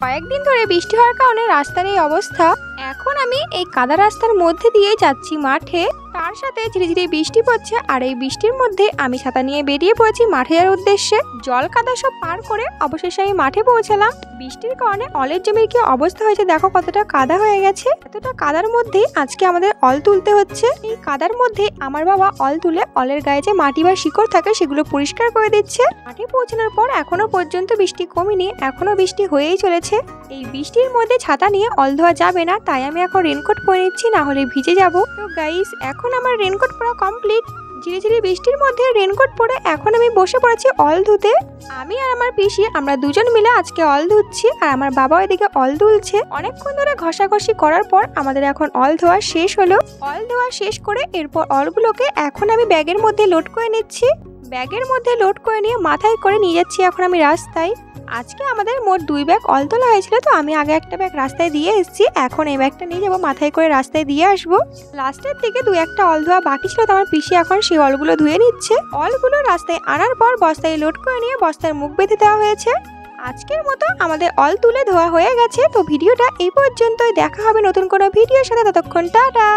কয়েকদিন ধরে বৃষ্টি হওয়ার কারণে রাস্তার এই অবস্থা। এখন আমি এই কাদা রাস্তার মধ্যে দিয়ে যাচ্ছি মাঠে, তার সাথে ঝিরিঝিরি বৃষ্টি পড়ছে। আর এই বৃষ্টির মধ্যে আমি ছাতা নিয়ে বেরিয়ে পড়েছি মাঠে যাওয়ার উদ্দেশ্যে। জল কাদা সব পার করে অবশেষে আমি মাঠে পৌঁছালাম। বৃষ্টির কারণে অলের জমির কি অবস্থা হয়েছে দেখো, কতটা কাদা হয়ে গেছে। এতটা কাদার মধ্যে আজকে আমাদের অল তুলতে হচ্ছে। এই কাদার মধ্যে আমার বাবা অল তুলে অলের গায়ে যে মাটি বা শিকড় থাকে সেগুলো পরিষ্কার করে দিচ্ছে। মাঠে পৌঁছানোর পর এখনো পর্যন্ত বৃষ্টি কমেনি, এখনো বৃষ্টি হয়েই চলেছে। এই বৃষ্টির মধ্যে ছাতা নিয়ে অল ধোয়া যাবে না, তাই আমি এখন রেনকোট পরে নিচ্ছি, না হলে ভিজে যাব। তো গাইস, এখন আমার রেনকোট পরা কমপ্লিট। ঝিরিঝিরি বৃষ্টির মধ্যে রেনকোট পরে এখন আমি বসে পড়েছি অল ধুতে। আমি আর আমার পিসি আমরা দুজন মিলে আজকে অল ধুচ্ছি, আর আমার বাবা এদিকে অল তুলছে। অনেকক্ষণ ধরে ঘষাঘষি করার পর আমাদের এখন অল ধোয়া শেষ হলো। অল ধোয়া শেষ করে এরপর অলগুলোকে এখন আমি ব্যাগের মধ্যে লোড করে নিচ্ছি। ব্যাগের মধ্যে লোড করে নিয়ে মাথায় করে নিয়ে যাচ্ছি এখন আমি রাস্তায়। আজকে আমাদের মোট 2 ব্যাগ অল তোলা হয়েছিল, তো আমি আগে একটা ব্যাগ রাস্তায় দিয়ে এসেছি, এখন এই ব্যাগটা নিয়ে যাবো, মাথায় করে রাস্তায় দিয়ে আসবো। লাস্টের দিকে 2-1টা অল ধোয়া বাকি ছিল, তো আমার পিসি এখন সেই অলগুলো ধুয়ে নিচ্ছে। অলগুলো রাস্তায় আনার পর বস্তায় লোড করে নিয়ে বস্তার মুখ বেঁধে দেওয়া হয়েছে। আজকের মতো আমাদের অল তুলে ধোয়া হয়ে গেছে। তো ভিডিওটা এই পর্যন্তই, দেখা হবে নতুন কোনো ভিডিওর সাথে, ততক্ষণ টাটা।